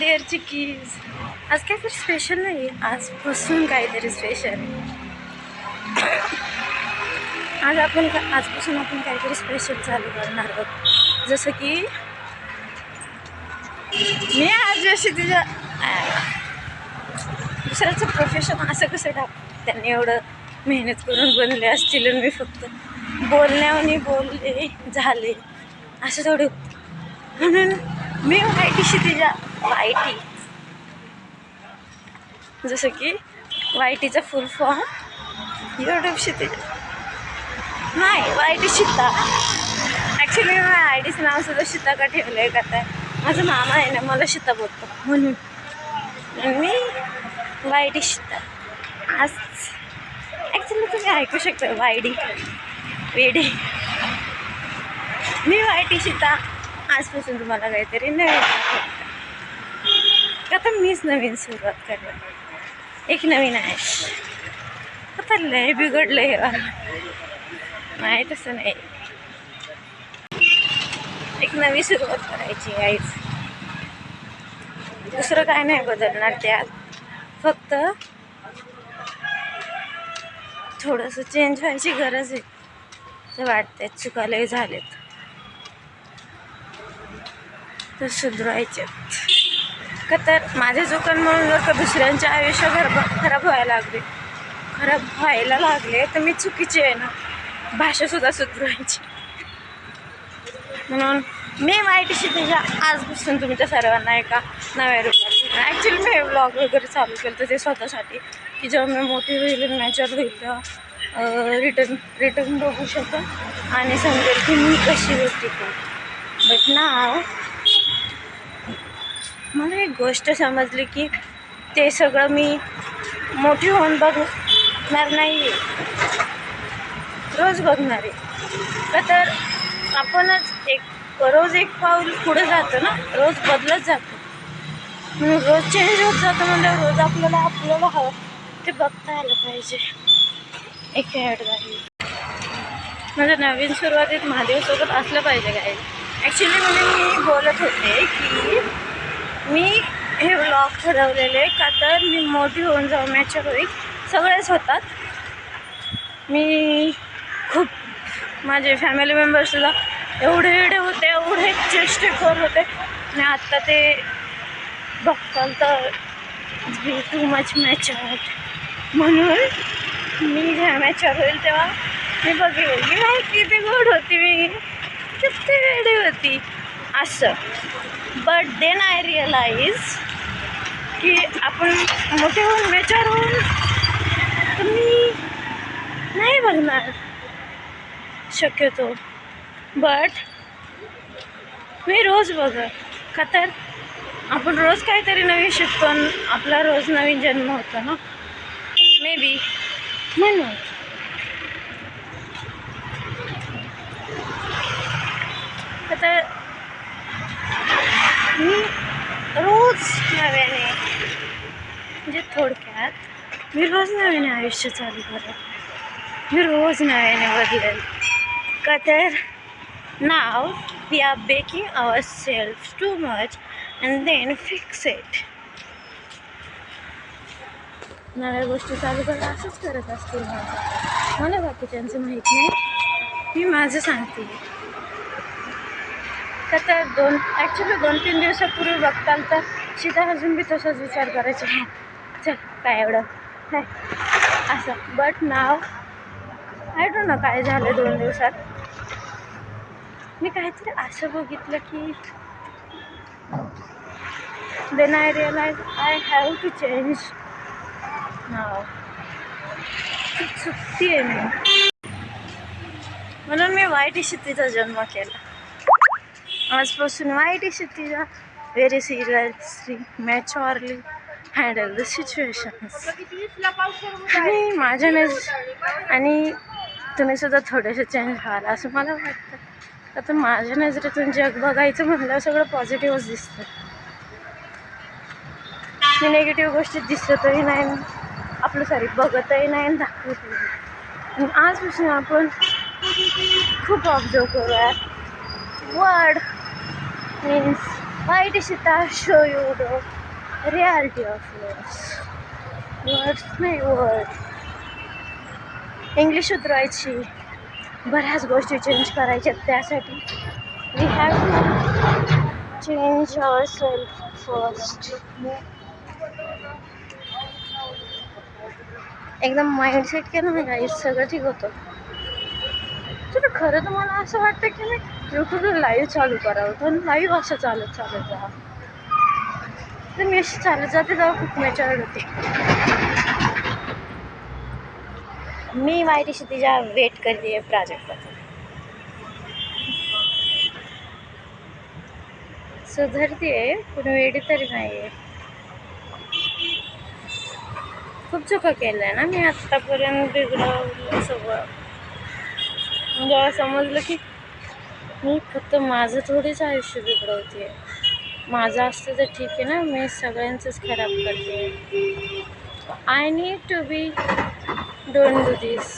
Dear चिकीज, आज काहीतरी special नाही, आजपासून काहीतरी स्पेशल. आजपासून आपण काहीतरी स्पेशल चालू करणार आहोत. जसं की मी आज अशी तुझ्या दुसऱ्याचं प्रोफेशन असं कसं त्यांनी एवढं मेहनत करून बनले असतील आणि मी फक्त बोलण्याने बोलले झाले असं थोडं. म्हणून मी वाईटीशी तिच्या वाईटी, जसं की वाईटीचा फुल फॉर्म यूट्यूबशी तिच्या नाही वाईटी शिता. ॲक्च्युली मी आयडीचं नाव सुद्धा शिता का ठेवलं आहे का तर माझा मामा आहे ना मला शिता बोलतो म्हणून मी वाईटी शिता. आज ॲक्च्युली तुम्ही ऐकू शकता वाईडी वेडी. मी वाईटी शिता आजपासून तुम्हाला काहीतरी नवीन आता मीच नवीन सुरुवात करणार, एक नवीन आहे. आता लय बिघडलं हे नाही, तसं नाही. एक नवी सुरुवात करायची आईच, दुसरं काय नाही बदलणार त्यात. फक्त थोडंसं चेंज व्हायची गरज आहे तर वाटतंय. चुकालय झालेत तर सुधरायचे का तर माझ्या चुकांमुळे जर का दुसऱ्यांचे आयुष्य खराब व्हायला लागले तर मी चुकीची आहे ना, भाषासुद्धा सुधरायची. म्हणून मी वाईटीशी त्याच्या आजपासून तुमच्या सर्वांना एका नव्या रूपात. ॲक्च्युली मी व्लॉग वगैरे चालू केलं तर ते स्वतःसाठी की जेव्हा मी मोठी होईल नॅचरल होईल तेव्हा रिटर्न बघू शकतो आणि समजेल की मी कशी होती ते. बट नाव मला एक गोष्ट समजली की ते सगळं मी मोठी होऊन बघणार नाही आहे, रोज बघणार आहे. का तर आपणच रोज एक पाऊल पुढे जातो ना, रोज बदलत जातो. म्हणून रोज चेंज होत जातो म्हणजे रोज आपल्याला हवं ते बघता आलं पाहिजे. एक ॲडवाईस म्हणजे नवीन सुरुवातीत महादेवसोबत असलं पाहिजे काय. ॲक्च्युली मी बोलत होते की मी हे व्लॉग ठरवलेले का तर मी मोठी होऊन जाऊ, मॅच्युअर होईल. सगळेच होतात. मी खूप माझे फॅमिली मेंबर्सला एवढे होते, एवढे चेष्टेखोर होते आणि आत्ता ते बघताल तर टू मच मॅच्युअर. म्हणून मी जेव्हा मॅच्युअर होईल तेव्हा मी बघेल की नाही किती गोड होती, मी किती वेडी होती असं. बट देन आय रिअलाइज की आपण मोठे होऊन मॅच्युअर होऊन तर मी नाही बघणार शक्यतो. बट मी रोज बघत का तर आपण रोज काहीतरी नवीन शिकतो, आपला रोज नवीन जन्म होतो ना, मे बी म्हणून. तर मी रोज नव्याने म्हणजे थोडक्यात मी रोज नव्याने आयुष्य चालू करत, मी रोज नव्याने बदलेल. का तर now we are baking ourselves too much and then fix it. नव्या गोष्टी चालू करा असंच करत असतील मला बाकीच्यांचं माहीत नाही, मी माझं सांगते. का तर 2-3 दिवसापूर्वी बघताल तर सीता अजून बी तसाच विचार करायचा, हां चल काय एवढं काय असं. But now I don't know काय झालं 2 दिवसात. मी काहीतरी असं बघितलं की then I realise I have to change now. चुकती आहे मी, म्हणून मी वाईटी शितीचा जन्म केला. आजपासून वाईटी शितीचा very seriously maturely handle the situations. आणि माझ्याने आणि तुम्ही सुद्धा थोडेसे चेंज व्हाल असं मला वाटतं. आता माझ्या नजरेतून जग बघायचं म्हणलं सगळं पॉझिटिव्हच दिसतं. मी निगेटिव्ह गोष्टी दिसतही नाही, आपलं बघतही नाही आणि दाखवतही नाही. आणि आजपासून आपण खूप ऑब्झर्व करूया. Word means Why did Sita show you the reality of words? Words नाही वर्ड. इंग्लिश उतरवायची, बऱ्याच गोष्टी चेंज करायच्या. त्यासाठी we have to change our self first. एकदम माइंडसेट केलं नाही गाईज, सगळं ठीक होतं. तर खरं तर मला असं वाटतं की मी यूट्यूबला लाईव्ह चालू करावं, पण लाईव्ह असं चालत जा. तर मी अशी चालत जाते तेव्हा खूप मॅच्युअर्ड होते. मी माहितीशी तिच्या वेट करते प्राजक्ताचा. सुधरते पण वेडी तरी नाही आहे. खूप चुका केल्या ना मी आत्तापर्यंत, बिघडवलं सगळं. जेव्हा समजलं की मी फक्त माझं थोडीच आयुष्य बिघडवते, माझं असतं तर ठीक आहे ना, मी सगळ्यांचंच खराब करते. I need to be don't do this.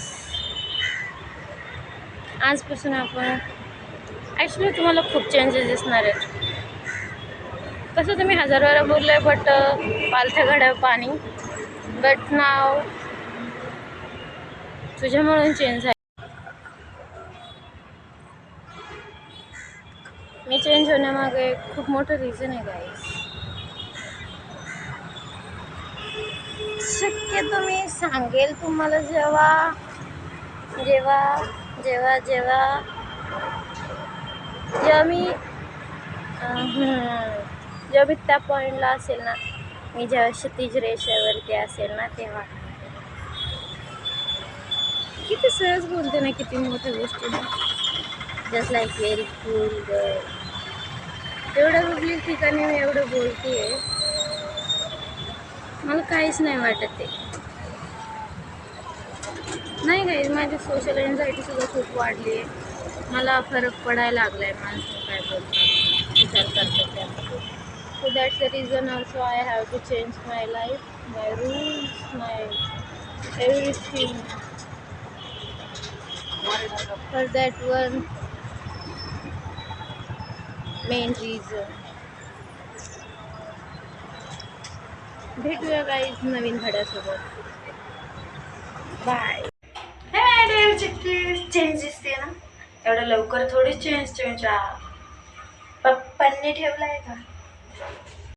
आजपासून आपण ॲक्च्युली तुम्हाला खूप चेंजेस दिसणार आहेत. कसं तुम्ही 1000 वेळा बोलले बट पालथ्या घड्यावर पाणी. बट नाव तुझ्यामुळे चेंज आहे. मी चेंज होण्यामागे खूप मोठं रिझन आहे गाईस. शक्यतो मी सांगेल तुम्हाला जेव्हा जेव्हा जेव्हा जेव्हा जेव्हा मी जेव्हा मी त्या पॉईंटला असेल ना, मी जेव्हा क्षितिज रेषेवरती असेल ना, तेव्हा किती सहज बोलते ना, किती मोठ्या गोष्टी. Just like very cool girl. एवढ्या पब्लिक ठिकाणी मी एवढं बोलते, मला काहीच नाही वाटत ते. नाही काही, माझी सोशल एन्झायटी सुद्धा खूप वाढली आहे. मला फरक पडायला लागला आहे माणसं काय बोलतात, विचार करतात त्यासाठी. So that's the reason also I have to change my life, my rules, my everything. For that one main reason. भेटूया काही नवीन धड्यासोबत. बाय. चेंज दिसते ना, एवढं लवकर थोडी चेंज पप्पांनी ठेवलाय का?